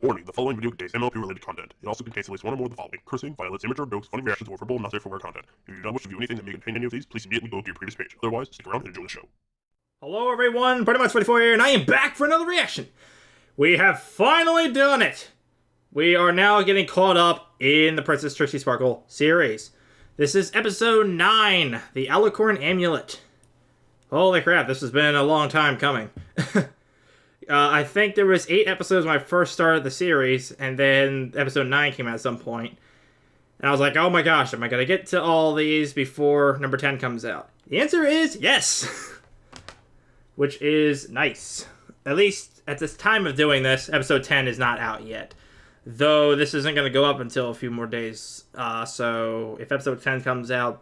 Warning, the following video contains MLP-related content. It also contains at least one or more of the following: cursing, violence, immature jokes, funny reactions, or verbal, not safe for work content. If you do not wish to view anything that may contain any of these, please immediately go to your previous page. Otherwise, stick around and enjoy the show. Hello everyone, Pretty Much 24 here, and I am back for another reaction. We have finally done it. We are now getting caught up in the Princess Trixie Sparkle series. This is episode 9, the Alicorn Amulet. Holy crap, this has been a long time coming. I think there was 8 episodes when I first started the series, and then episode 9 came out at some point. And I was like, oh my gosh, am I going to get to all these before number 10 comes out? The answer is yes! Which is nice. At least at this time of doing this, episode 10 is not out yet. Though this isn't going to go up until a few more days. So if episode 10 comes out,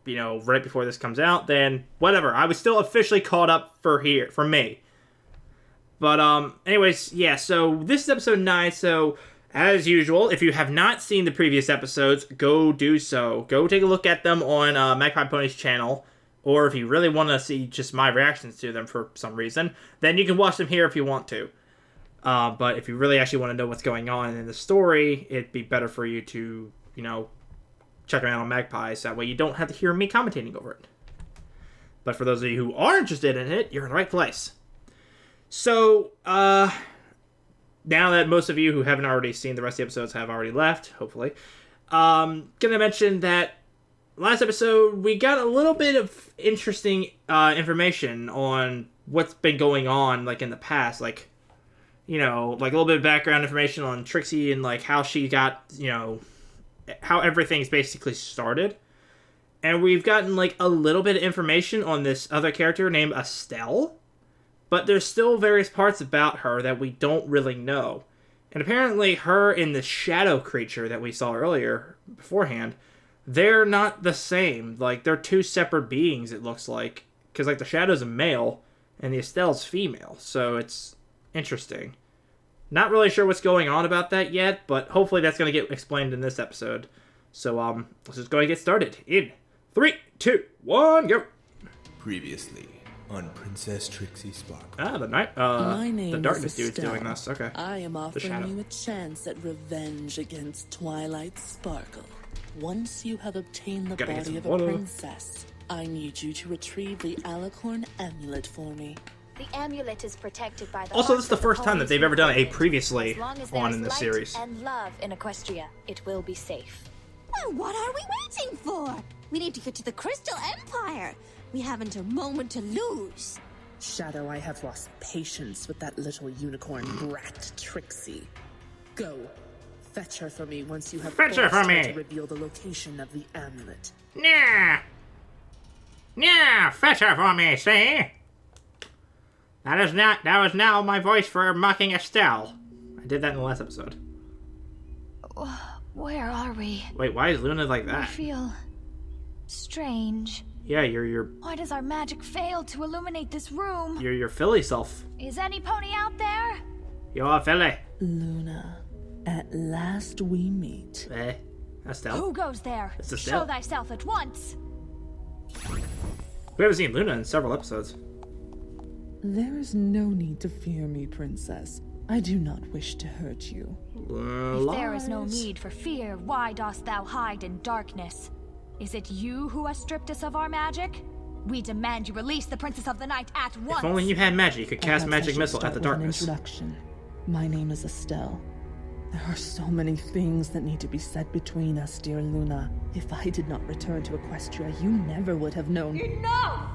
you know, right before this comes out, then whatever. I was still officially caught up for me. But, anyways, yeah, so this is episode 9, so, as usual, if you have not seen the previous episodes, go do so. Go take a look at them on Magpie Pony's channel, or if you really want to see just my reactions to them for some reason, then you can watch them here if you want to. But if you really actually want to know what's going on in the story, it'd be better for you to, you know, check them out on Magpie, so that way you don't have to hear me commentating over it. But for those of you who are interested in it, you're in the right place. So, now that most of you who haven't already seen the rest of the episodes have already left, hopefully, gonna mention that last episode we got a little bit of interesting information on what's been going on, like, in the past, like, you know, like a little bit of background information on Trixie and, like, how she got, you know, how everything's basically started. And we've gotten, like, a little bit of information on this other character named Estelle. But there's still various parts about her that we don't really know. And apparently her and the shadow creature that we saw earlier, beforehand, they're not the same. Like, they're two separate beings, it looks like. Because, like, the shadow's a male, and the Estelle's female. So it's interesting. Not really sure what's going on about that yet, but hopefully that's going to get explained in this episode. So, let's just go and get started. In 3, 2, 1, go! Previously on Princess Trixie Sparkle. Ah, the night, My name the darkness is dude's doing this. Okay. I am offering you a chance at revenge against Twilight Sparkle. Once you have obtained the body of a princess, I need you to retrieve the Alicorn Amulet for me. The amulet is protected by the Also, this is the first time that they've ever done a previously on in the light series. And love in Equestria, it will be safe. Well, what are we waiting for? We need to get to the Crystal Empire. We haven't a moment to lose. Shadow, I have lost patience with that little unicorn brat, Trixie. Go. Fetch her for me once you have Fetch her for me! to reveal the location of the amulet. Yeah! Yeah! Fetch her for me, see? That was now my voice for mocking Estelle. I did that in the last episode. Where are we? Wait, why is Luna like I that? feel strange. Yeah, you're Why does our magic fail to illuminate this room? your Philly self. Is any pony out there? You're Philly. Luna, at last we meet. Estelle. Who goes there? It's Estelle. Show thyself at once. We haven't seen Luna in several episodes. There is no need to fear me, Princess. I do not wish to hurt you. If there is no need for fear, why dost thou hide in darkness? Is it you who has stripped us of our magic? We demand you release the Princess of the Night at once! If only you had magic, you could cast magic missile at the darkness. Introduction. My name is Estelle. There are so many things that need to be said between us, dear Luna. If I did not return to Equestria, you never would have known. Enough!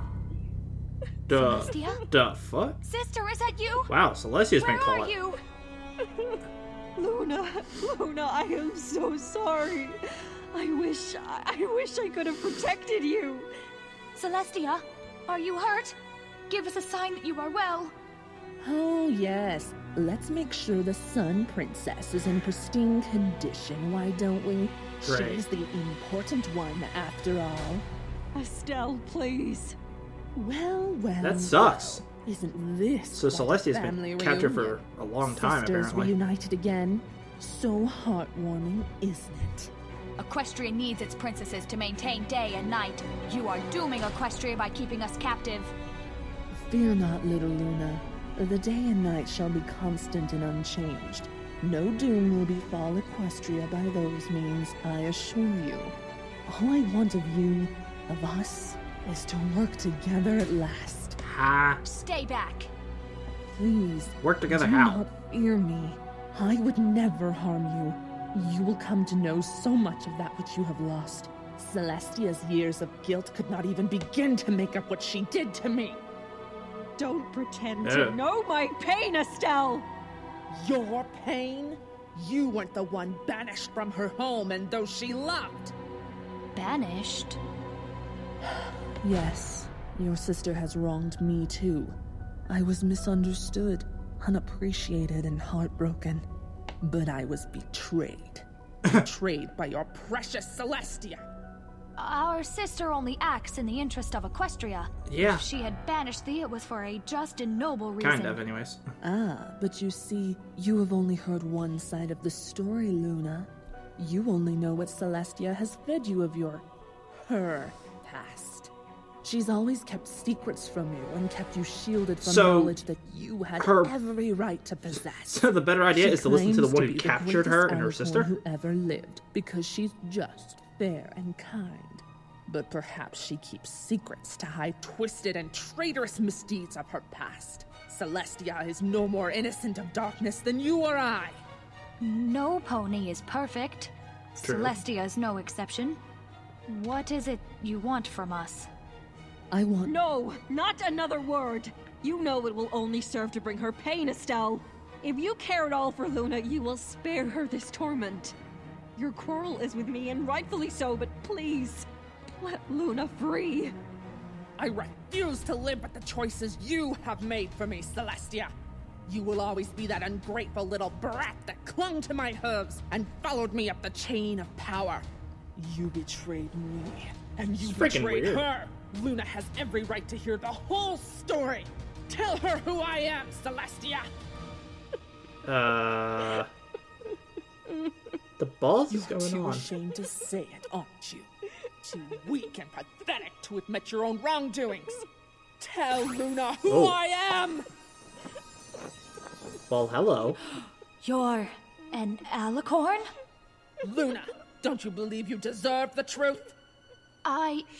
Celestia? The fuck? Sister, is that you? Wow, Celestia's been Where caught. are you? Luna, I am so sorry. I wish I could have protected you. Celestia, are you hurt? Give us a sign that you are well. Oh, yes. Let's make sure the Sun Princess is in pristine condition, why don't we? Great. She's the important one, after all. Estelle, please. Well. That sucks. Well. Isn't this So Celestia's been captured for a long time, Sisters apparently. reunited again. So heartwarming, isn't it? Equestria needs its princesses to maintain day and night. You are dooming Equestria by keeping us captive. Fear not, little Luna. The day and night shall be constant and unchanged. No doom will befall Equestria by those means, I assure you. All I want of you, of us, is to work together at last. Ha. Stay back. Please, Work together do how? not fear me. I would never harm you. You will come to know so much of that which you have lost. Celestia's years of guilt could not even begin to make up what she did to me. Don't pretend to know my pain, Estelle! Your pain? You weren't the one banished from her home and those she loved. Banished? Yes, your sister has wronged me too. I was misunderstood, unappreciated, and heartbroken. But I was betrayed. Betrayed by your precious Celestia. Our sister only acts in the interest of Equestria. Yeah. If she had banished thee, it was for a just and noble reason. Kind of, anyways. Ah, but you see, you have only heard one side of the story, Luna. You only know what Celestia has fed you of her past. She's always kept secrets from you and kept you shielded from knowledge that you had every right to possess. So the better idea is to listen to the one who be captured her and her greatest sister? Alicorn who ever lived, because she's just, fair, and kind. But perhaps she keeps secrets to hide twisted and traitorous misdeeds of her past. Celestia is no more innocent of darkness than you or I. No pony is perfect. True. Celestia is no exception. What is it you want from us? I want... No, not another word! You know it will only serve to bring her pain, Estelle. If you care at all for Luna, you will spare her this torment. Your quarrel is with me, and rightfully so, but please, let Luna free. I refuse to live with the choices you have made for me, Celestia. You will always be that ungrateful little brat that clung to my hooves and followed me up the chain of power. You betrayed me, and you betrayed her. Luna has every right to hear the whole story. Tell her who I am, Celestia. The balls is You're going too on. ashamed to say it, aren't you? Too weak and pathetic to admit your own wrongdoings. Tell Luna who I am. Well, hello. You're an Alicorn? Luna, don't you believe you deserve the truth?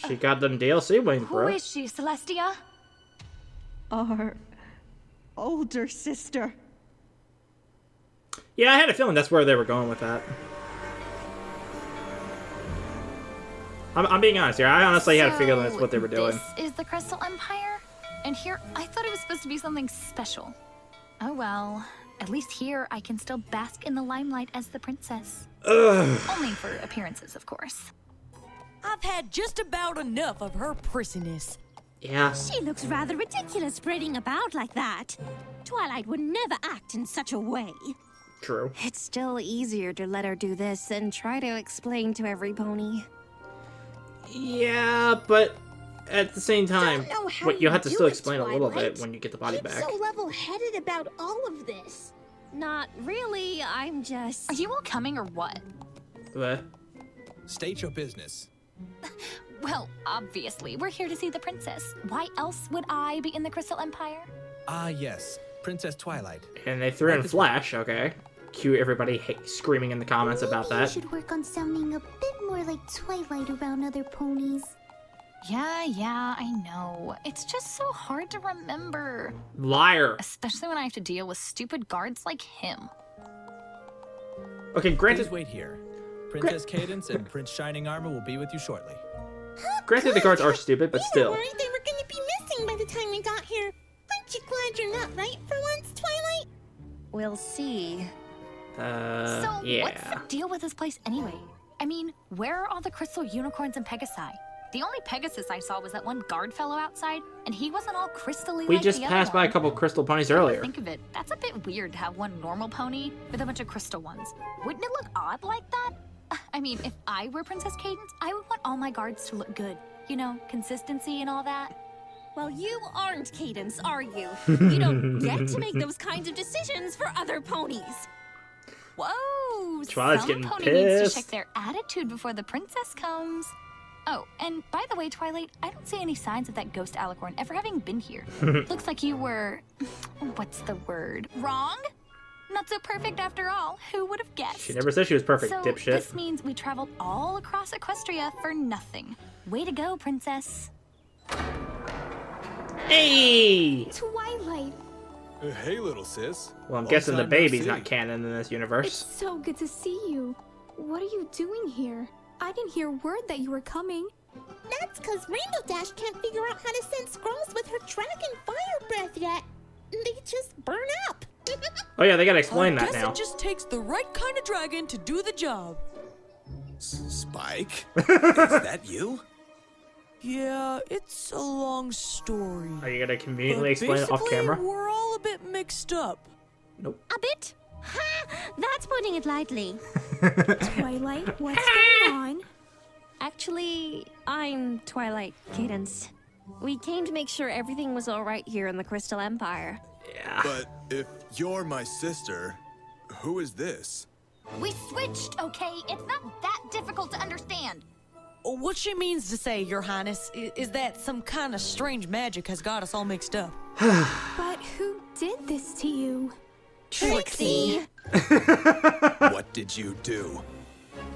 She got them DLC wings, Who bro. is she, Celestia? Our older sister. Yeah, I had a feeling that's where they were going with that. I'm being honest here. I honestly had a feeling that's what they were doing. This is the Crystal Empire? And here, I thought it was supposed to be something special. Oh well. At least here, I can still bask in the limelight as the princess. Ugh. Only for appearances, of course. I've had just about enough of her prissiness. Yeah. She looks rather ridiculous parading about like that. Twilight would never act in such a way. True. It's still easier to let her do this than try to explain to every pony. Yeah, but at the same time, Don't know how you'll have to you still do it, explain a little Twilight. bit when you get the body Keep back. so level-headed about all of this. Not really, I'm just... Are you all coming or what? What? State your business. Well, obviously, we're here to see the princess. Why else would I be in the Crystal Empire? Ah, yes. Princess Twilight. And they threw in Flash, okay. Cue everybody screaming in the comments about Maybe you that. should work on sounding a bit more like Twilight around other ponies. Yeah, I know. It's just so hard to remember. Liar. Especially when I have to deal with stupid guards like him. Okay, granted, Please wait here. Princess Cadence and Prince Shining Armor will be with you shortly. granted the guards are stupid, but still. Worried they were gonna be missing by the time we got here. Aren't you glad you're not right for once, Twilight? We'll see. So, yeah. what's the deal with this place anyway? I mean, where are all the crystal unicorns and Pegasi? The only Pegasus I saw was that one guard fellow outside, and he wasn't all crystally We like just the passed other by a one. couple crystal ponies Come to earlier. think of it, that's a bit weird to have one normal pony with a bunch of crystal ones. Wouldn't it look odd like that? I mean, if I were Princess Cadence, I would want all my guards to look good. You know, consistency and all that. Well, you aren't Cadence, are you? You don't get to make those kinds of decisions for other ponies. Whoa! Twilight's some getting pony needs to pissed. check their attitude before the princess comes. Oh, and by the way, Twilight, I don't see any signs of that ghost Alicorn ever having been here. Looks like you were... what's the word? Wrong? Not so perfect after all. Who would have guessed? She never said she was perfect, so dipshit. This means we traveled all across Equestria for nothing. Way to go, princess. Hey! Twilight. Hey, little sis. Well, I'm Long guessing the time no baby's see. not canon in this universe. It's so good to see you. What are you doing here? I didn't hear word that you were coming. That's because Rainbow Dash can't figure out how to send scrolls with her dragon fire breath yet. They just burn up. Oh yeah, they gotta explain that I guess now. it just takes the right kind of dragon to do the job. Spike? Is that you? Yeah, it's a long story. Are you gonna conveniently But explain it off basically, camera? We're all a bit mixed up. Nope. A bit? Ha! That's putting it lightly. Twilight, what's going on? Actually, I'm Twilight Cadence. We came to make sure everything was all right here in the Crystal Empire. Yeah. But if you're my sister, who is this? We switched, okay? It's not that difficult to understand. What she means to say, Your Highness, is that some kind of strange magic has got us all mixed up. But who did this to you? Trixie! What did you do?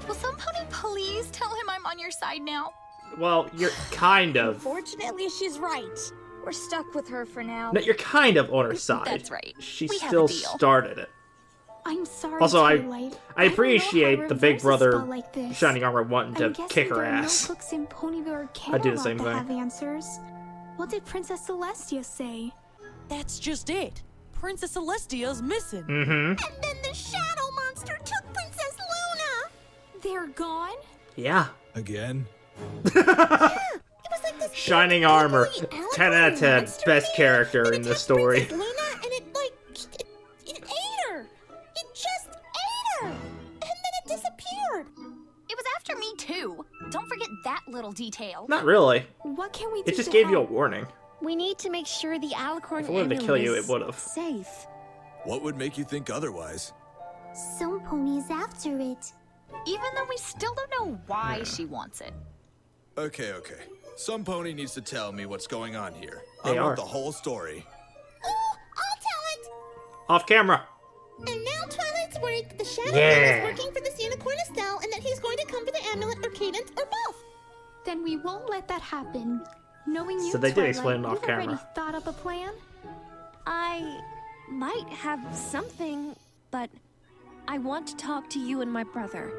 Will somebody please tell him I'm on your side now? Well, you're kind of. Fortunately, she's right. We're stuck with her for now. No, you're kind of on her side. That's right. She We have a still deal. started it. I'm sorry, Also, I Twilight. I don't know how to appreciate the big reverse a brother spell like this. Shining Armor wanting I'm to guessing kick her there are ass. No books in Ponyville or I'd do the Camelot same that thing. have answers. What did Princess Celestia say? That's just it. Princess Celestia's missing. Mm-hmm. And then the shadow monster took Princess Luna! They're gone? Yeah. Again? It was like this Shining big, Armor. ugly 10 out of 10. monster Best thing, character and in it this took story. Princess Luna, and it ate her! It just ate her! And then it disappeared! It was after me, too. Don't forget that little detail. Not really. What can we do It just to gave you a help? warning. We need to make sure the Alicorn If it wanted to kill you, it is would've. safe. What would make you think otherwise? Some pony is after it. Even though we still don't know why she wants it. Okay. Some pony needs to tell me what's going on here. They I are. want the whole story. Oh, I'll tell it! Off camera. And now Twilight's worried that the Shadow Yeah. Man is working for this Unicorn Estelle and that he's going to come for the amulet or Cadence or both. Then we won't let that happen. Knowing you, So they did Twilight, explain it off you've already camera. thought up a plan? I might have something, but I want to talk to you and my brother.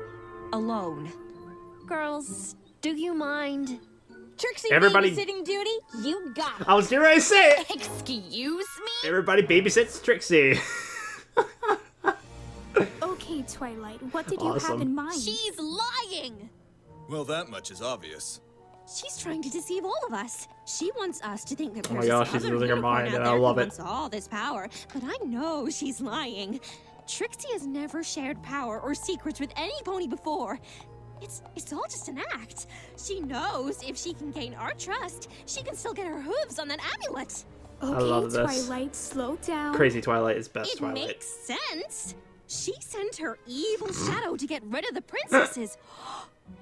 Alone. Girls, do you mind? Trixie Everybody- babysitting duty? You got it. I was getting ready to say it. Excuse me? Everybody babysits Trixie. Okay, Twilight, what did you have Awesome. in mind? She's lying! Well, that much is obvious. She's trying to deceive all of us. She wants us to think that Oh my there's gosh, this she's other losing her unicorn mind, out and there I who love it. wants all this power, but I know she's lying. Trixie has never shared power or secrets with any pony before. It's all just an act. She knows if she can gain our trust, she can still get her hooves on that amulet. Okay, love this. Twilight, slow down. Crazy Twilight is best It Twilight. makes sense. She sent her evil shadow to get rid of the princesses.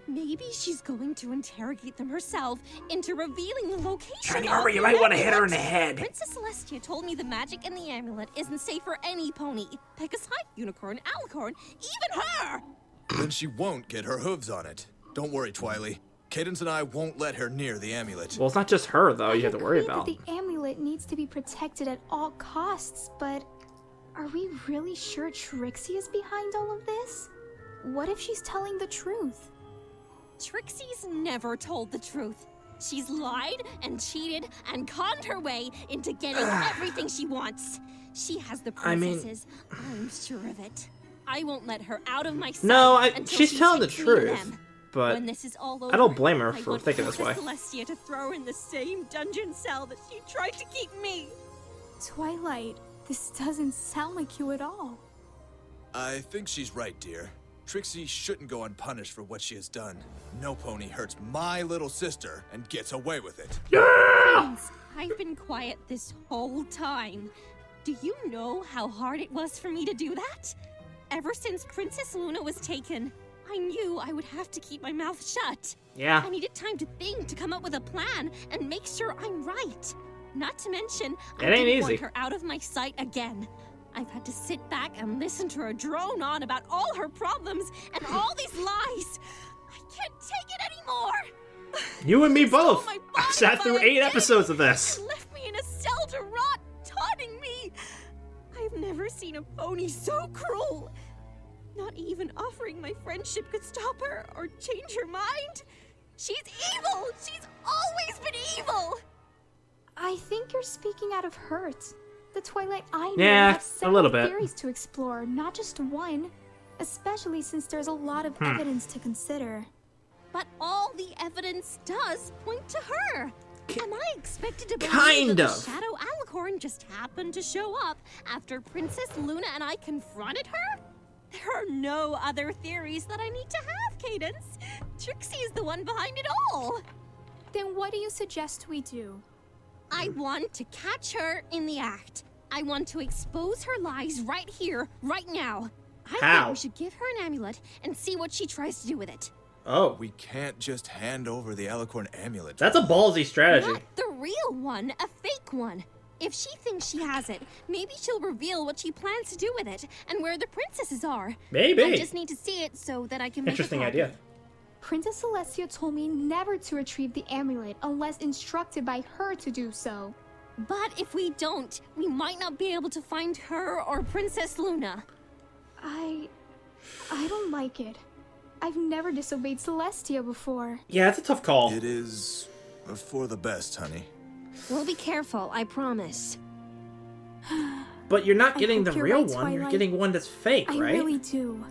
Maybe she's going to interrogate them herself into revealing the location Shining of Armor, you the might want to hit her in the amulet. head. Princess Celestia told me the magic in the amulet isn't safe for any pony. Pick a side, Unicorn, Alicorn, even her! Then she won't get her hooves on it. Don't worry, Twily. Cadence and I won't let her near the amulet. Well, it's not just her, though, you have to worry agree about. that the amulet needs to be protected at all costs, but are we really sure Trixie is behind all of this? What if she's telling the truth? Trixie's never told the truth. She's lied and cheated and conned her way into getting everything she wants. She has the I mean- princesses. I'm sure of it. I won't let her out of my sight. No, until she's she telling the takes me to truth, them. but When this is all over, I don't blame her I for want thinking this way. Princess Celestia to throw her in the same dungeon cell that she tried to keep me. Twilight, this doesn't sound like you at all. I think she's right, dear. Trixie shouldn't go unpunished for what she has done. No pony hurts my little sister and gets away with it. Prince, I've been quiet this whole time. Do you know how hard it was for me to do that? Ever since Princess Luna was taken, I knew I would have to keep my mouth shut. Yeah. I needed time to think, to come up with a plan, and make sure I'm right. Not to mention, I It ain't didn't easy. want her out of my sight again. I've had to sit back and listen to her drone on about all her problems and all these lies. I can't take it anymore. You and me She stole both. my I body sat by through 8 identity episodes of this. and left me in a cell to rot, taunting me. I've never seen a pony so cruel. Not even offering my friendship could stop her or change her mind. She's evil. She's always been evil. I think you're speaking out of hurt. The Twilight I know Yeah, have a several little bit. theories to explore, not just one. Especially since there's a lot of evidence to consider. But all the evidence does point to her. Am I expected to believe Kind that of. the Shadow Alicorn just happened to show up after Princess Luna and I confronted her? There are no other theories that I need to have, Cadence. Trixie is the one behind it all. Then what do you suggest we do? I want to catch her in the act. I want to expose her lies right here, right now. I How? think we should give her an amulet and see what she tries to do with it. Oh, We can't just hand over the Alicorn amulet. that's a ballsy strategy. Not the real one, a fake one. If she thinks she has it, maybe she'll reveal what she plans to do with it and where the princesses are. Maybe. I just need to see it so that I can make Interesting a copy. idea. Princess Celestia told me never to retrieve the amulet unless instructed by her to do so. But if we don't, we might not be able to find her or Princess Luna. I don't like it. I've never disobeyed Celestia before. Yeah, it's a tough call. It is for the best, honey. We'll be careful, I promise. But you're not I getting the hope you're real right, one. You're Twilight. getting one that's fake, I right? really do.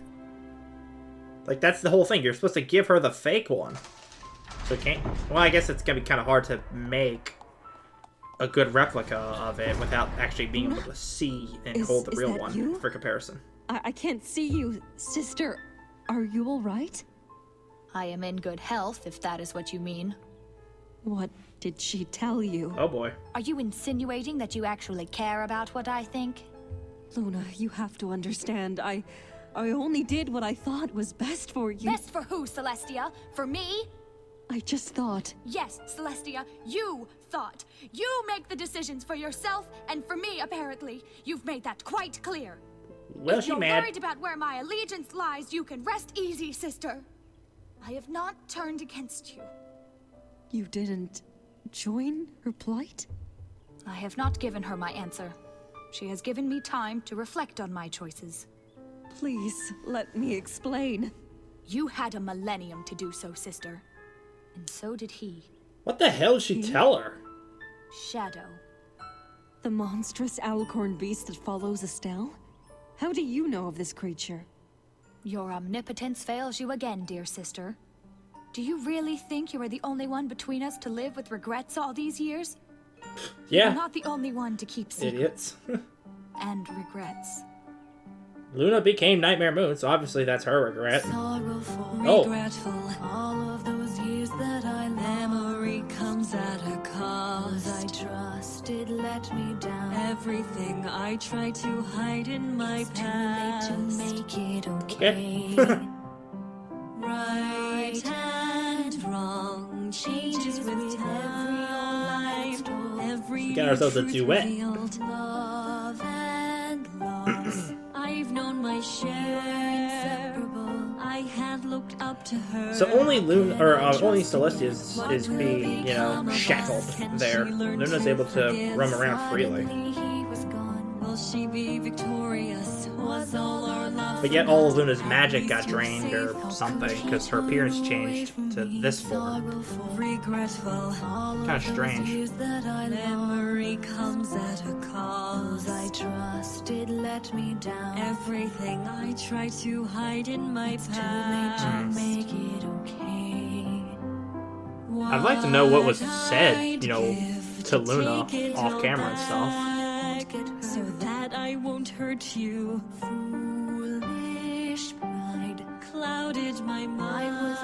Like, that's the whole thing. You're supposed to give her the fake one. So it can't... Well, I guess it's going to be kind of hard to make a good replica of it without actually being able to see and hold the is real that one you? for comparison. I can't see you, sister. Are you all right? I am in good health, if that is what you mean. What did she tell you? Oh, boy. Are you insinuating that you actually care about what I think? Luna, you have to understand. I only did what I thought was best for you. Best for who, Celestia? For me? I just thought. Yes, Celestia, you thought. You make the decisions for yourself and for me, apparently. You've made that quite clear. Well, If she you're mad. worried about where my allegiance lies, you can rest easy, sister. I have not turned against you. You didn't join her plight? I have not given her my answer. She has given me time to reflect on my choices. Please, let me explain. You had a millennium to do so, sister. And so did he. What the hell did she tell her? Shadow. The monstrous Alicorn beast that follows Estelle? How do you know of this creature? Your omnipotence fails you again, dear sister. Do you really think you are the only one between us to live with regrets all these years? Yeah. You're not the only one to keep secrets. Idiots. And regrets. Luna became Nightmare Moon, so obviously that's her regret. Sorrowful, Oh. regretful, all of those years that I memory comes at a cost. I trusted, let me down. Everything I tried to hide in my past. Too late to make it okay. Right and wrong changes with time. Every Get ourselves a truth duet. revealed. Love and loss. I've known my share. I had looked up to her. So only only Celestia is being, shackled there. Luna's able to roam around freely. Will she be victorious? Was all our love But yet all of Luna's magic got drained or something because her appearance changed to this form. regretful? Kind of strange. Memory comes at a cost. I trusted, let me down. Everything I tried to hide in my past. Too late to make it okay. I'd like to know what was said, to Luna off camera and stuff. So that I won't hurt you. Foolish pride clouded my mind. I was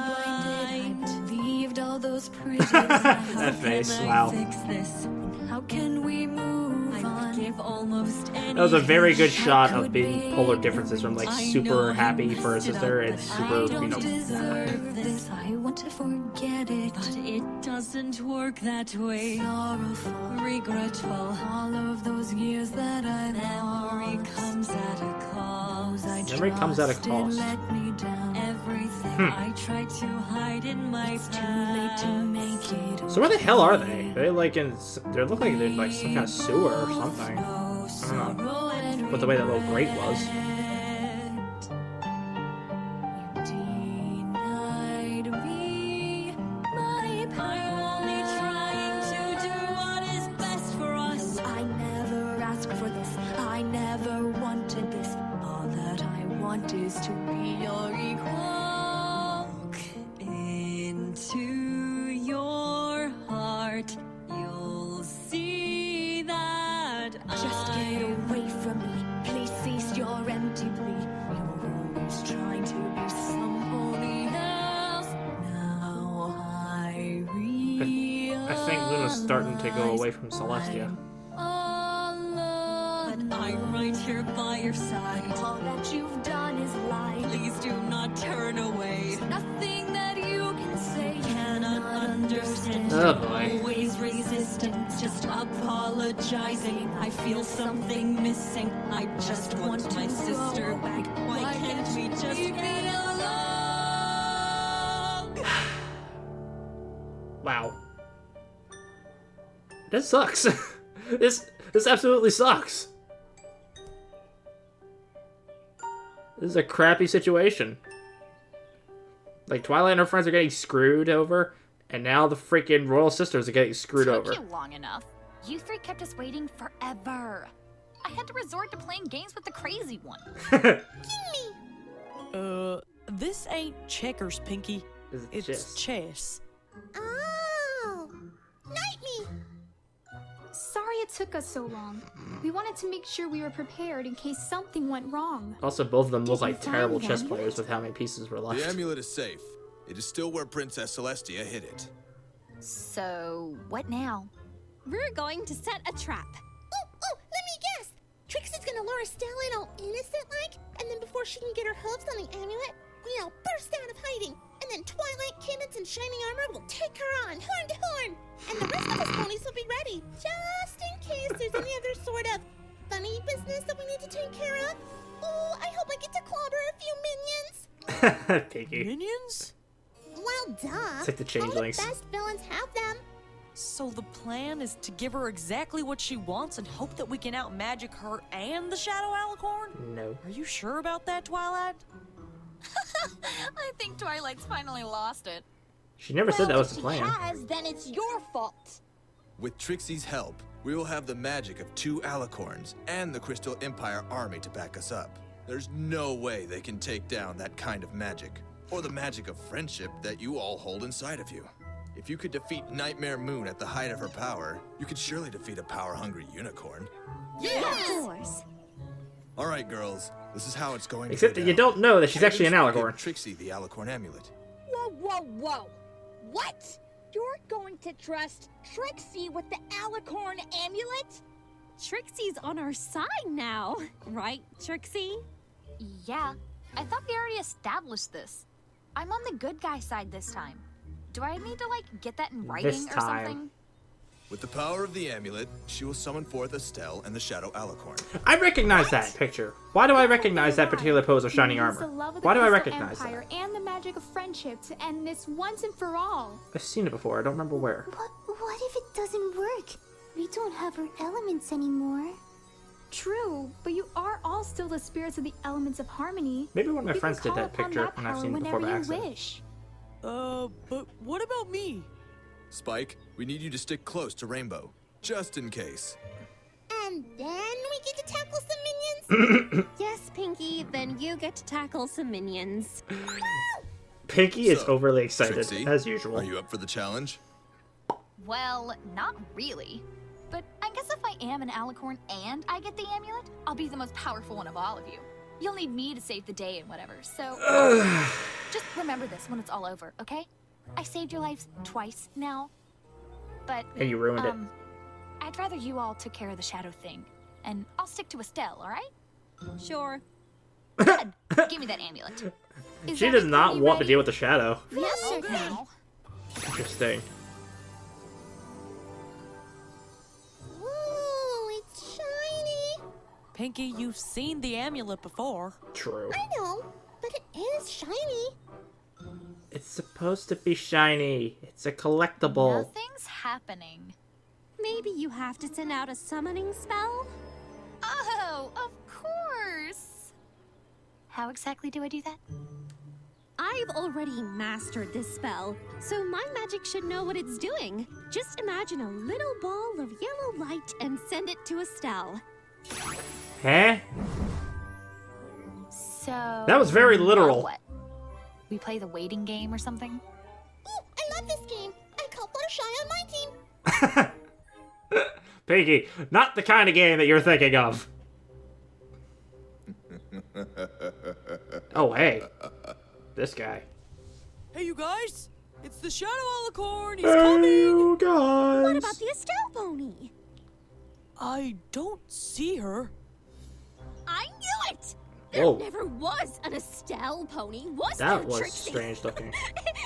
blinded. I believed all those pretty lies. That face, wow. Fix this? How can we move on? Give almost any That was a very good shot of being polar differences from super happy for her sister and super, deserve this. I want to forget it, but it doesn't work that way. Sorrowful, regretful, all of those years that I lost. comes at a cost. Memory comes at a cost. Let me down. Everything I tried to hide in my past. So where the hell are they? They like in? They look like they're like some kind of sewer or something. I don't know. But the way that little grate was. Is to be your equal. Look into your heart, you'll see that Just get away from me. Please cease your empty plea. You're always trying to be somebody else. Now I realize I think Luna's starting to go away from Celestia. I'm right here by your side. all that you've done is lie. Please do not turn away. There's nothing that you can say. Cannot understand. Oh boy. Always resistant, just apologizing. I feel something missing. I just want my sister back. Why can't we just get along? Wow. This sucks. This absolutely sucks. This is a crappy situation. Like, Twilight and her friends are getting screwed over, and now the freaking Royal Sisters are getting screwed over. Took you long enough. You three kept us waiting forever. I had to resort to playing games with the crazy one. This ain't checkers, Pinky. It's chess. Oh, Nightme! Sorry it took us so long. We wanted to make sure we were prepared in case something went wrong. Also, both of them look like Did you terrible find chess them? players with how many pieces were left. The amulet is safe. It is still where Princess Celestia hid it. So, what now? We're going to set a trap. Oh, let me guess. Trixie's gonna lure Estelle in all innocent-like, and then before she can get her hooves on the amulet, we all burst out of hiding, and then Twilight Kittens in shining armor will take her on, horn to horn, and the rest of us ponies will be ready, just in case there's any other sort of funny business that we need to take care of. Oh, I hope I get to clobber a few minions. Piggy. Minions? Well, duh. It's like the All the changelings. best villains have them. So the plan is to give her exactly what she wants and hope that we can out-magic her and the Shadow Alicorn? No. Are you sure about that, Twilight? I think Twilight's finally lost it. She never said that was the If plan. she has, then it's your fault. With Trixie's help, we will have the magic of 2 Alicorns and the Crystal Empire army to back us up. There's no way they can take down that kind of magic, or the magic of friendship that you all hold inside of you. If you could defeat Nightmare Moon at the height of her power, you could surely defeat a power-hungry unicorn. Yes! Of course. All right, girls, this is how it's going to Except go that you down. don't know that she's actually an Cadence will Alicorn. give Trixie the Alicorn amulet. Whoa, whoa, whoa. What? You're going to trust Trixie with the Alicorn amulet? Trixie's on our side now, right, Trixie? Yeah, I thought we already established this. I'm on the good guy side this time. Do I need to, like, get that in writing This or time. something? With the power of the amulet, she will summon forth Estelle and the Shadow Alicorn. I recognize that picture. Why do I recognize that particular pose of shining We use armor? the love of the Why do I Crystal recognize Empire that? and the magic of friendship to end this once and for all. I've seen it before. I don't remember where. What if it doesn't work? We don't have our elements anymore. True, but you are all still the spirits of the elements of harmony. Maybe one of my You friends can did call that upon picture, that and I've power seen it before by whenever accident. you wish. But what about me? Spike, we need you to stick close to Rainbow, just in case. And then we get to tackle some minions? Yes, Pinky, then you get to tackle some minions. Pinky is So, overly excited, Trixie, as usual. Are you up for the challenge? Well, not really. But I guess if I am an Alicorn and I get the amulet, I'll be the most powerful one of all of you. You'll need me to save the day and whatever, so... just remember this when it's all over, okay? I saved your lives twice now. But, And you ruined it. I'd rather you all took care of the shadow thing. And I'll stick to Estelle, alright? Sure. Good. Give me that amulet. She does not want to deal with the shadow. Yes, sir. Now. Interesting. Ooh, it's shiny. Pinky, you've seen the amulet before. True. I know, but it is shiny. It's supposed to be shiny. It's a collectible. Nothing's happening. Maybe you have to send out a summoning spell? Oh, of course. How exactly do I do that? I've already mastered this spell, so my magic should know what it's doing. Just imagine a little ball of yellow light and send it to Estelle. Huh? So... That was very literal. Now what? We play the waiting game or something? Ooh, I love this game. I call Fluttershy on my team. Pinky, not the kind of game that you're thinking of. Oh, hey. This guy. Hey, you guys! It's the Shadow Alicorn! He's Hey, coming! you guys! What about the Estelle pony? I don't see her. I knew it! There Whoa. never was an Estelle pony, was That there, was Trixie? strange looking.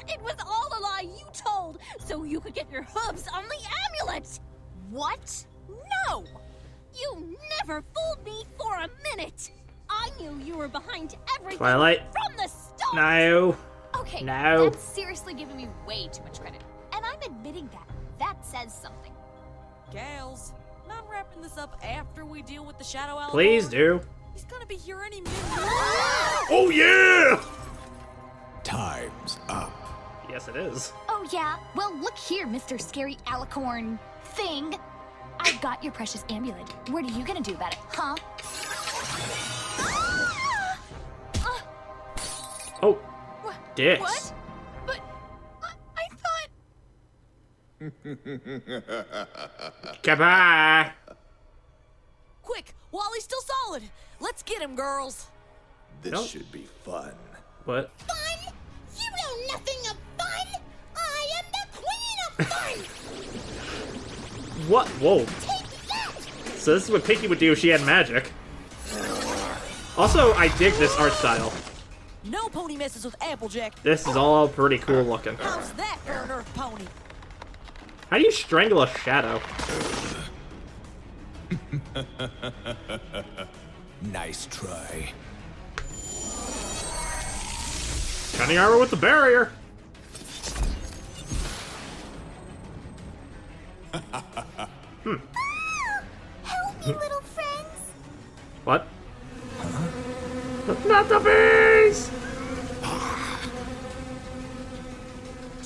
It was all a lie you told, so you could get your hooves on the amulet! What? No! You never fooled me for a minute! I knew you were behind everything Twilight. from the start! No. Okay, No. that's seriously giving me way too much credit. And I'm admitting that. That says something. Gals, not wrapping this up after we deal with the Shadow Alicorn. Please do. He's gonna be here any minute. Oh, yeah! Time's up. Yes, it is. Oh yeah? Well, look here, Mr. Scary Alicorn thing. I got your precious amulet. What are you gonna do about it, huh? Oh, dicks. What? But I thought... Goodbye. Quick, Wally's still solid. Let's get him, girls. This Nope. should be fun. What? Fun? You know nothing of fun. I am the queen of fun. What? Whoa. Take that. So this is what Pinky would do if she had magic. Also, I dig this art style. No pony messes with Applejack. This is all pretty cool looking. How's that for an Earth pony? How do you strangle a shadow? Nice try. Shining armor with the barrier. Help me, little friends. What? Not the bees!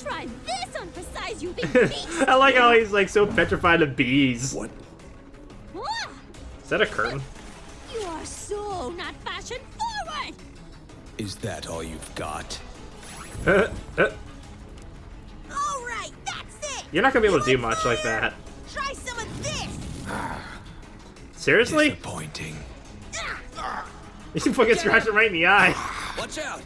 Try this on for size, you big beast! I like how he's like so petrified of bees. What? Ah, Is that a curtain? you are so not fashion forward! Is that all you've got? Alright, that's it! You're not gonna be able to do much like that. Try some of this! Seriously? Disappointing. You fucking scratch him right in the eye. Watch out!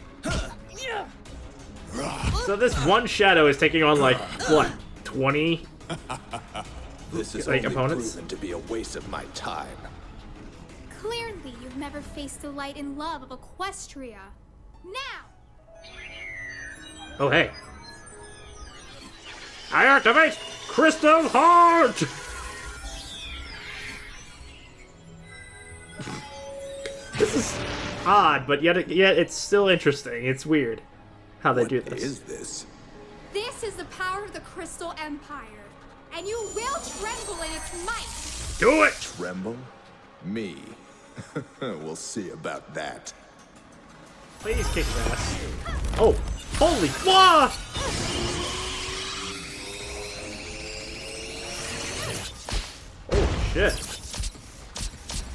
So this one shadow is taking on like, what, 20? This is Like only opponents? proven to be a waste of my time. Clearly, you've never faced the light and love of Equestria. Now! Oh, hey. I activate Crystal Heart! This is odd, but yet it's still interesting. It's weird how they do this. What is this? This is the power of the Crystal Empire, and you will tremble in its might. Do it! Tremble? Me? We'll see about that. Please kick his ass. Oh, holy fuck! Oh shit.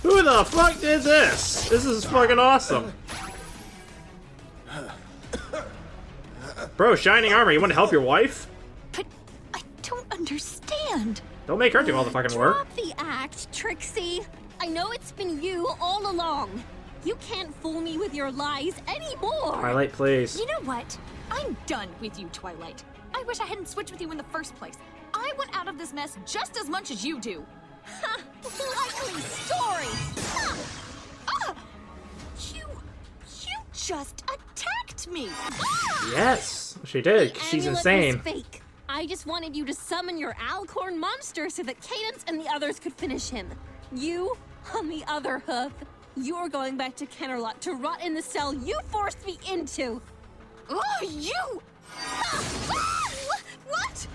Who the fuck did this? This is fucking awesome. Bro, shining armor, you want to help your wife? But I don't understand. Don't make her do all the fucking work. Drop the act, Trixie! I know it's been you all along. You can't fool me with your lies anymore! Twilight, please. You know what? I'm done with you, Twilight. I wish I hadn't switched with you in the first place. I want out of this mess just as much as you do. Ha! Likely story! Ha! Ah! You just attacked me. Yes, she did. 'Cause she's Amulet insane. was fake. I just wanted you to summon your Alicorn monster so that Cadence and the others could finish him. You On the other hoof, you're going back to Kennerlot to rot in the cell you forced me into. Oh, you! What?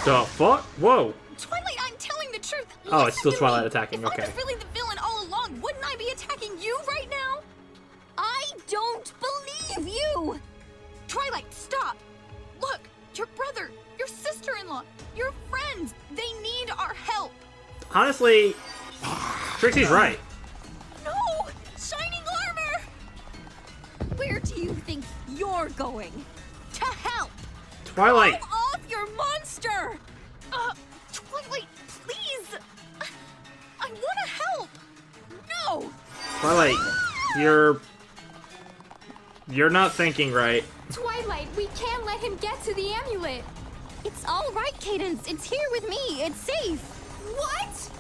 The fuck? Whoa. Twilight, I'm telling the truth. Oh, it's still Listen to Twilight me. attacking, If okay. I was really the villain all along, wouldn't I be attacking you right now? I don't believe you! Twilight, stop! Look, your brother, your sister-in-law, your friends, they need our help. Honestly, Trixie's right. No! Shining armor! Where do you think you're going? To help! Twilight. Come off your monster! Twilight, please! I want to help! No! Twilight, you're not thinking right. Twilight, we can't let him get to the amulet. It's all right, Cadence. It's here with me. It's safe. What?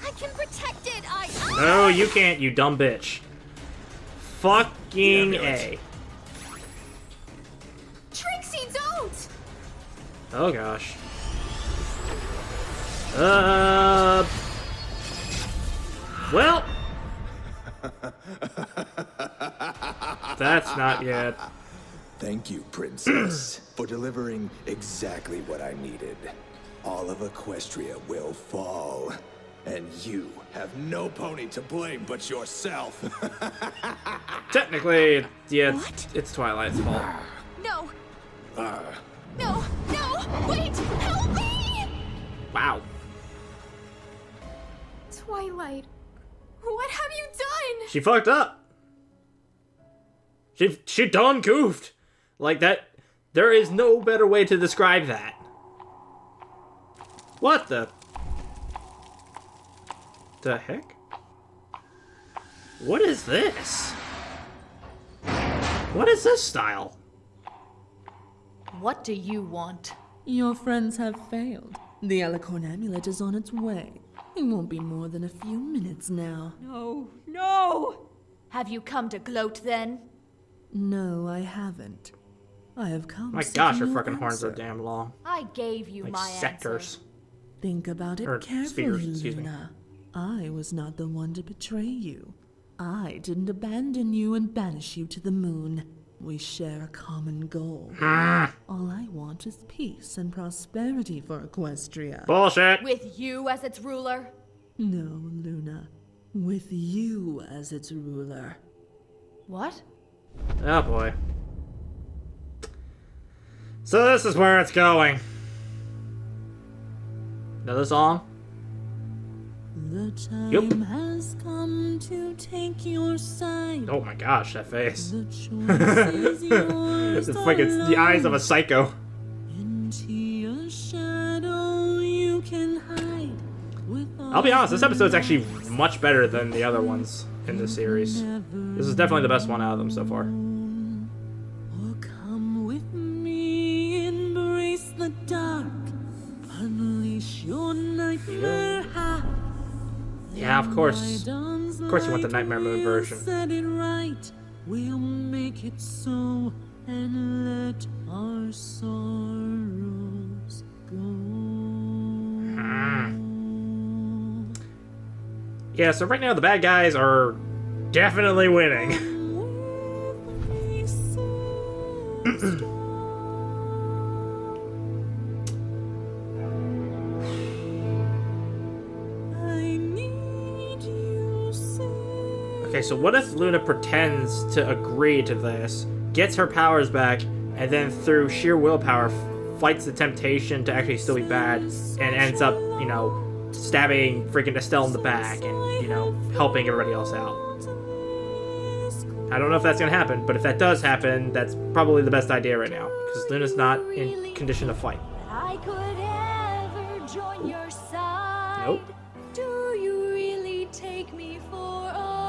I can protect it. No, you can't, you dumb bitch. Fucking A. Trixie, don't! Oh gosh. Well. That's not yet. Thank you, Princess, for delivering exactly what I needed. All of Equestria will fall, and you have no pony to blame but yourself. Technically, yeah, it's Twilight's fault. No! No! Wait! Help me! Wow. Twilight, what have you done? She fucked up. She done goofed. Like that. There is no better way to describe that. What the heck? What is this? What is this style? What do you want? Your friends have failed. The Alicorn amulet is on its way. It won't be more than a few minutes now. No! Have you come to gloat then? No, I haven't. I have come. My gosh, her seeking fucking your horns are answer. damn long. I gave you Like my sectors. Think about it Or carefully, spheres, excuse me. Luna. I was not the one to betray you. I didn't abandon you and banish you to the moon. We share a common goal. All I want is peace and prosperity for Equestria. Bullshit. With you as its ruler? No, Luna. With you as its ruler. What? Oh boy. So this is where it's going. Another song? The time has come to take your side. Oh my gosh, that face. The choice is yours. It's like it's the eyes of a psycho. Into your shadow you can hide. I'll be honest, this episode's actually much better than the other ones in the series. This is definitely the best one out of them so far. Or come with me, embrace the dark, unleash your nightmare half. Yeah, of course. Of course you want the Nightmare Moon version. Set it right. We'll make it so and let our sorrows go. Yeah, so right now the bad guys are definitely winning. Okay, so what if Luna pretends to agree to this, gets her powers back, and then through sheer willpower fights the temptation to actually still be bad, and ends up, you know, stabbing freaking Estelle in the back and, you know, helping everybody else out. I don't know if that's gonna happen, but if that does happen, that's probably the best idea right now, because Luna's not in condition to fight. I could ever join your side. Nope. Do you really take me for a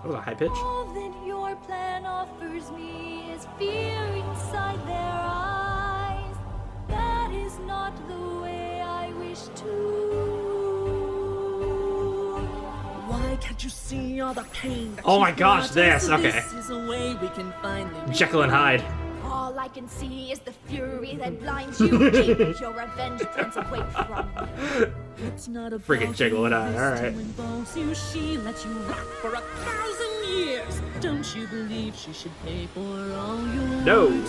That was a high pitch. All that your plan offers me is fear inside their eyes. That is not the way I wish to. Why can't you see all the pain? Oh my gosh, this, okay. This is a way we can finally Jekyll and Hyde. All I can see is the fury that blinds you. Keep your revenge, Prince, away from me. It's not a Freaking jiggle it out. All right. She let you rock for 1,000 years. Don't you believe she should pay for all your No,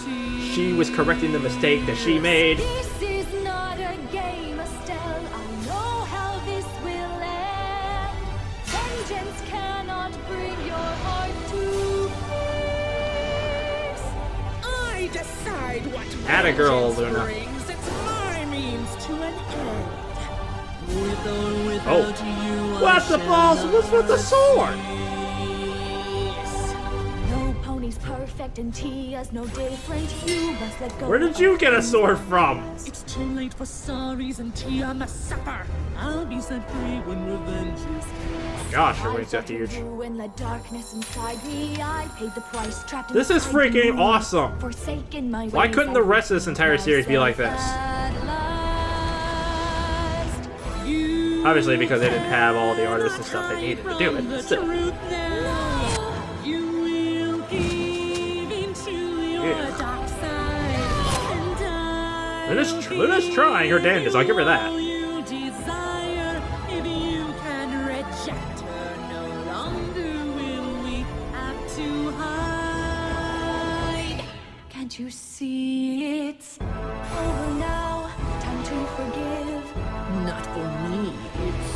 she was correcting the mistake that she made. This is not a game, Estelle. I know how this will end. Vengeance cannot bring your heart to peace. I decide what Atta girl, vengeance Luna. brings. It's my means to an end. With or without you, What the balls? What's with the sword? No pony's perfect and Tia's no different. You must let go. Where did you get a sword from? It's too late for sorries and Tia must suffer. I'll be set free when revenge is Gosh, her wings are huge. In the darkness inside me, I paid the price. Trapped This is inside freaking you. awesome. Forsaken my Why ways, couldn't the rest of this entire series be like this? Obviously, because they didn't have all the artists and stuff they needed to do it. But still. Luna's trying her damnedest. I'll give her that. Can't you see it's over now? Time to forgive. Not for me.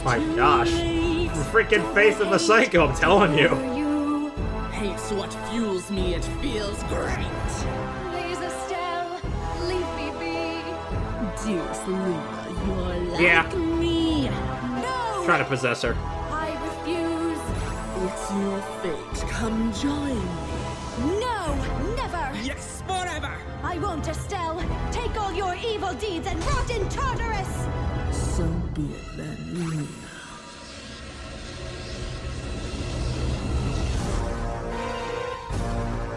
My gosh. The freaking face of a psycho, I'm telling you. Hate's what fuels me. It feels great. Please, Estelle, leave me be. Dearest Luna, you're like Yeah. me. No! Trying to possess her. I refuse. It's your fate. Come join me. No, never. Yes, forever. I won't, Estelle. Take all your evil deeds and rot in Tartarus. So be it then, Luna.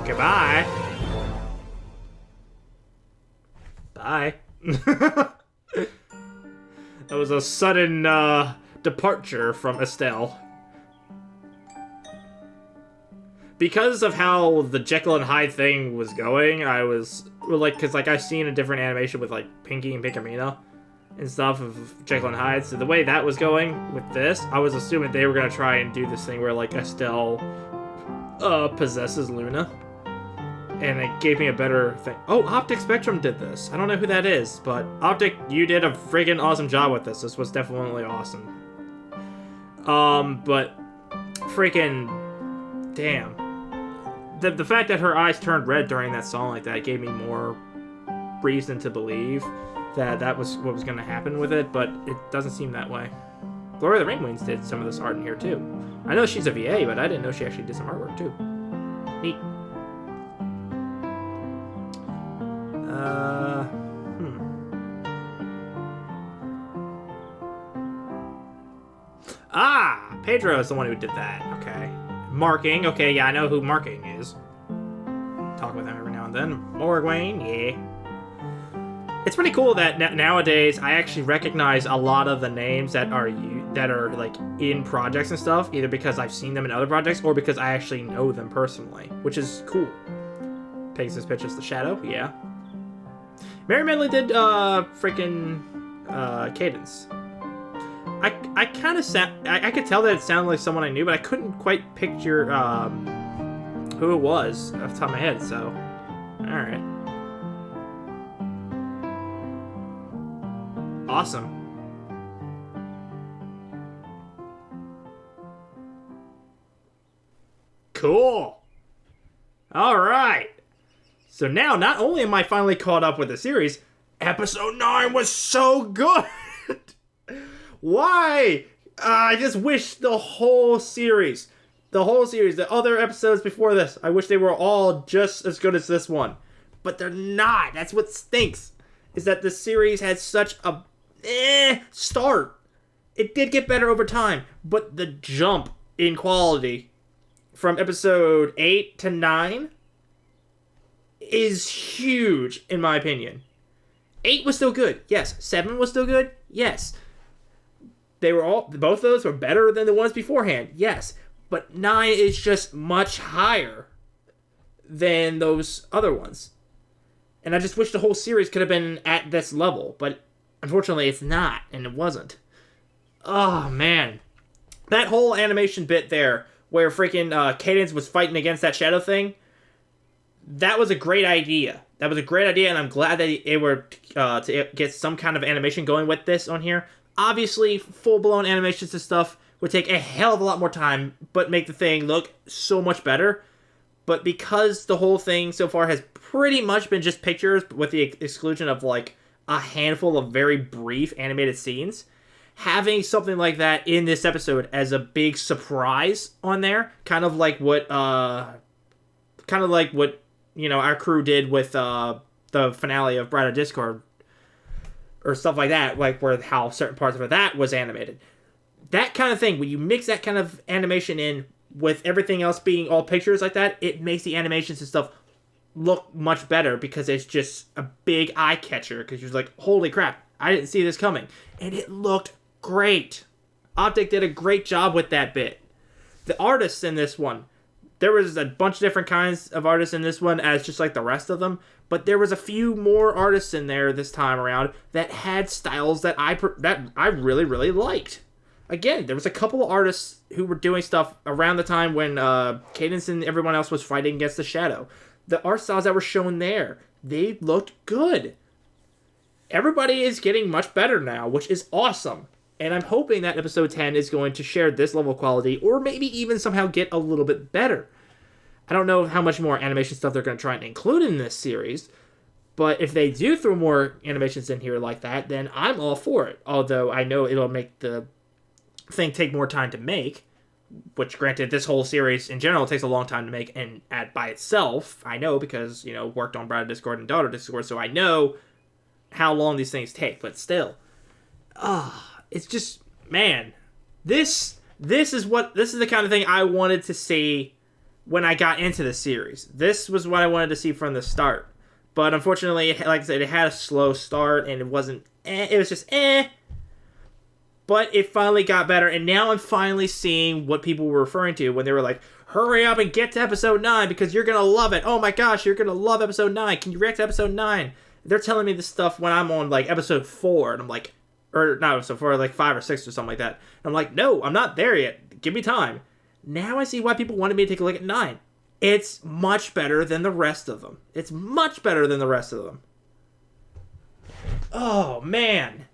Goodbye. Bye. That was a sudden departure from Estelle. Because of how the Jekyll and Hyde thing was going, I was like, because like I've seen a different animation with like Pinky and Pinkamena and stuff of Jekyll and Hyde. So the way that was going with this, I was assuming they were gonna try and do this thing where like Estelle possesses Luna, and it gave me a better thing. Oh, Optic Spectrum did this. I don't know who that is, but Optic, you did a friggin' awesome job with this. This was definitely awesome. But freaking damn. The fact that her eyes turned red during that song like that gave me more reason to believe that that was what was going to happen with it, but it doesn't seem that way. Gloria the Ringwings did some of this art in here too. I know she's a VA, but I didn't know she actually did some artwork too. Neat. Ah, Pedro is the one who did that. Okay. Marking. Okay, yeah, I know who Marking is. Talk with him every now and then. Morgwayne, yeah. It's pretty cool that nowadays I actually recognize a lot of the names that are like in projects and stuff, either because I've seen them in other projects or because I actually know them personally, which is cool. Pegasus pitches the Shadow, yeah. Mary Medley did freaking Cadence. I kind of I could tell that it sounded like someone I knew, but I couldn't quite picture who it was off the top of my head. So, all right. Awesome. Cool. All right. So now, not only am I finally caught up with the series, episode 9 was so good. Why? I just wish the other episodes before this, I wish they were all just as good as this one. But they're not. That's what stinks. Is that the series had such a start. It did get better over time, but the jump in quality from episode 8 to 9 is huge, in my opinion. 8 was still good, yes. 7 was still good, yes. Both of those were better than the ones beforehand, yes. But 9 is just much higher than those other ones. And I just wish the whole series could have been at this level, but unfortunately it's not, and it wasn't. Oh, man. That whole animation bit there, where freaking Cadence was fighting against that shadow thing, that was a great idea. That was a great idea, and I'm glad that they were to get some kind of animation going with this on here. Obviously, full-blown animations and stuff would take a hell of a lot more time, but make the thing look so much better. But because the whole thing so far has pretty much been just pictures, with the exclusion of, like, a handful of very brief animated scenes, having something like that in this episode as a big surprise on there, kind of like what, you know, our crew did with, the finale of Bride of Discord, or stuff like that, like where how certain parts of that was animated. That kind of thing, when you mix that kind of animation in with everything else being all pictures like that, it makes the animations and stuff look much better, because it's just a big eye catcher, because you're like, holy crap, I didn't see this coming. And it looked great. Optic did a great job with that bit. The artists in this one, there was a bunch of different kinds of artists in this one, as just like the rest of them, but there was a few more artists in there this time around that had styles that I really, really liked. Again, there was a couple of artists who were doing stuff around the time when Cadence and everyone else was fighting against the Shadow. The art styles that were shown there, they looked good. Everybody is getting much better now, which is awesome. And I'm hoping that episode 10 is going to share this level of quality, or maybe even somehow get a little bit better. I don't know how much more animation stuff they're going to try and include in this series, but if they do throw more animations in here like that, then I'm all for it. Although I know it'll make the thing take more time to make, which, granted, this whole series in general takes a long time to make and add by itself. I know, because, you know, worked on Bride of Discord and Daughter Discord, so I know how long these things take, but still. It's just, man, this is the kind of thing I wanted to see when I got into the series. This was what I wanted to see from the start. But unfortunately, like I said, it had a slow start, and it wasn't, it was just, But it finally got better, and now I'm finally seeing what people were referring to when they were like, hurry up and get to episode 9, because you're gonna love it. Oh my gosh, you're gonna love episode 9. Can you react to episode 9? They're telling me this stuff when I'm on, like, episode 4, and I'm like, or not episode 4, like 5 or 6 or something like that. And I'm like, no, I'm not there yet. Give me time. Now I see why people wanted me to take a look at 9. It's much better than the rest of them. It's much better than the rest of them. Oh, man.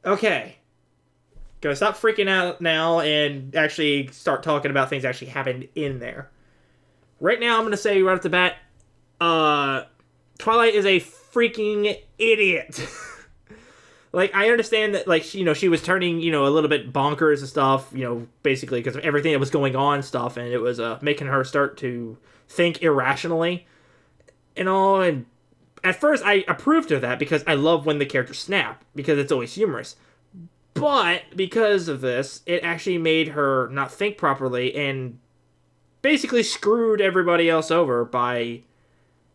Okay. Gonna stop freaking out now and actually start talking about things that actually happened in there. Right now, I'm gonna say right off the bat, Twilight is a freaking idiot. Like, I understand that, like, you know, she was turning, you know, a little bit bonkers and stuff, you know, basically because of everything that was going on and stuff, and it was making her start to think irrationally and all. And at first, I approved of that because I love when the characters snap, because it's always humorous. But because of this, it actually made her not think properly and basically screwed everybody else over by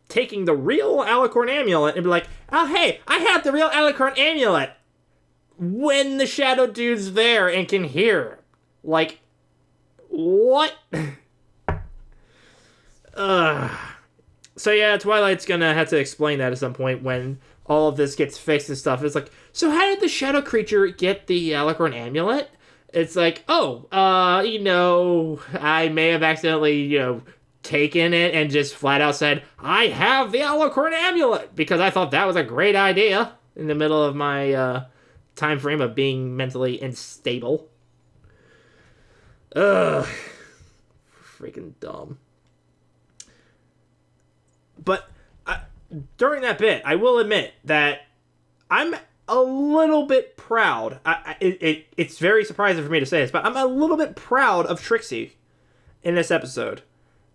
taking the real Alicorn Amulet and be like, oh hey, I have the real Alicorn Amulet, when the Shadow Dude's there and can hear. Like, what? So yeah, Twilight's gonna have to explain that at some point when all of this gets fixed and stuff. It's like, so how did the Shadow creature get the Alicorn Amulet? It's like, you know, I may have accidentally, you know, taken it and just flat out said, I have the Alicorn Amulet, because I thought that was a great idea in the middle of my time frame of being mentally unstable. Ugh. Freaking dumb. But during that bit, I will admit that I'm a little bit proud. It's very surprising for me to say this, but I'm a little bit proud of Trixie in this episode.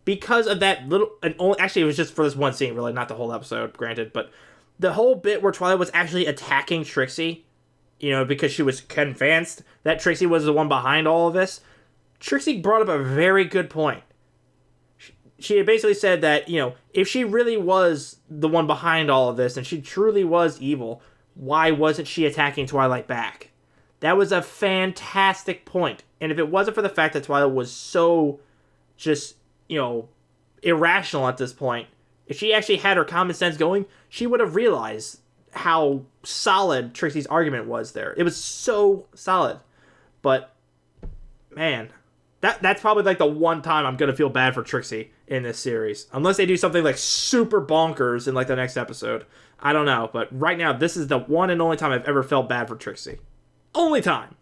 Because of that little, and only, actually it was just for this one scene, really, not the whole episode, granted, but the whole bit where Twilight was actually attacking Trixie, you know, because she was convinced that Trixie was the one behind all of this, Trixie brought up a very good point. She had basically said that, you know, if she really was the one behind all of this, and she truly was evil, why wasn't she attacking Twilight back? That was a fantastic point. And if it wasn't for the fact that Twilight was so just, you know, irrational at this point, if she actually had her common sense going, she would have realized how solid Trixie's argument was there. It was so solid. But, man, that's probably like the one time I'm going to feel bad for Trixie in this series. Unless they do something like super bonkers in like the next episode. I don't know. But right now, this is the one and only time I've ever felt bad for Trixie. Only time.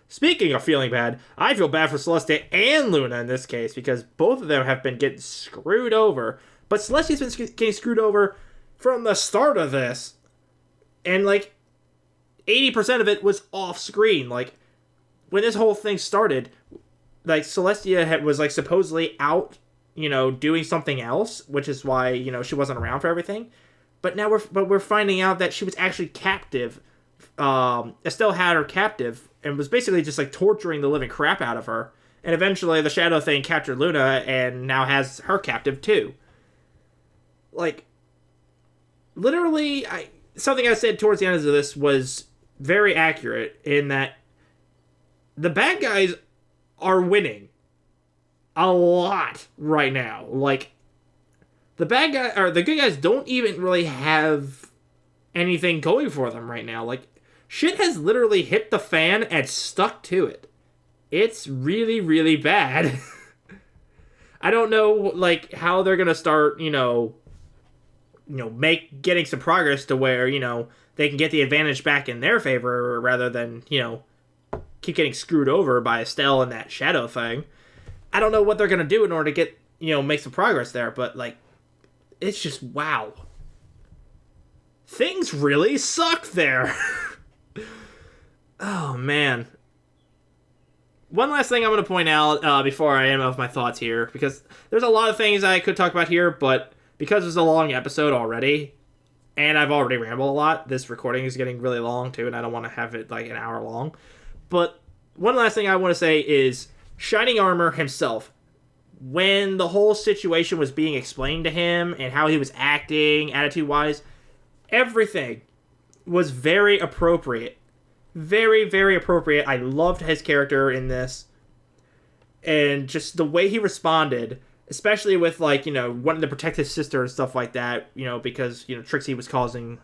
Speaking of feeling bad, I feel bad for Celestia and Luna in this case because both of them have been getting screwed over. But Celestia's been getting screwed over from the start of this. And like 80% of it was off screen. Like when this whole thing started, like Celestia was like supposedly out, doing something else, which is why, she wasn't around for everything. But now we're finding out that she was actually captive. Estelle had her captive and was basically just like torturing the living crap out of her. And eventually the Shadow thing captured Luna and now has her captive too. Like, literally, something I said towards the end of this was very accurate in that the bad guys are winning a lot right now. Like, the good guys don't even really have anything going for them right now. Like, shit has literally hit the fan and stuck to it. It's really, really bad. I don't know, like, how they're gonna start, getting some progress to where, they can get the advantage back in their favor rather than, keep getting screwed over by Estelle and that Shadow thing. I don't know what they're gonna do in order to get, make some progress there, but, like, it's just, wow. Things really suck there. Oh, man. One last thing I'm going to point out before I end off my thoughts here, because there's a lot of things I could talk about here, but because it's a long episode already, and I've already rambled a lot, this recording is getting really long too, and I don't want to have it like an hour long. But one last thing I want to say is Shining Armor himself, when the whole situation was being explained to him and how he was acting, attitude-wise, everything was very appropriate. Very, very appropriate. I loved his character in this. And just the way he responded, especially with, like, wanting to protect his sister and stuff like that, because, Trixie was causing,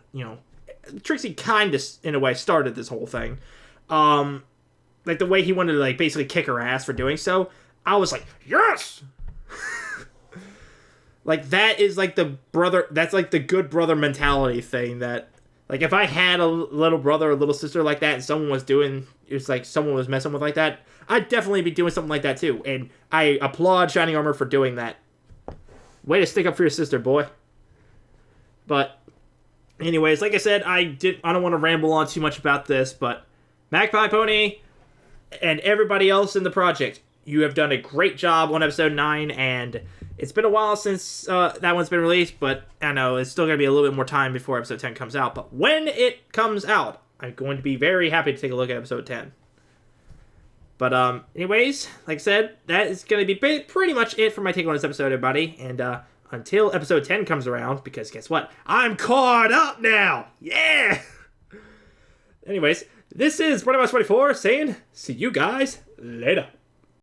Trixie kind of, in a way, started this whole thing. Like, the way he wanted to, like, basically kick her ass for doing so, I was like, yes! Like, that is, like, that's, like, the good brother mentality thing that, like, if I had a little brother or little sister like that and someone was messing with like that, I'd definitely be doing something like that too. And I applaud Shining Armor for doing that. Way to stick up for your sister, boy. But, anyways, like I said, I don't want to ramble on too much about this, but Magpie Pony and everybody else in the project, you have done a great job on episode 9, and it's been a while since that one's been released, but I know it's still going to be a little bit more time before episode 10 comes out. But when it comes out, I'm going to be very happy to take a look at episode 10. But anyways, like I said, that is going to be pretty much it for my take on this episode, everybody. And until episode 10 comes around, because guess what? I'm caught up now! Yeah! Anyways, this is Brony 24 saying, see you guys later.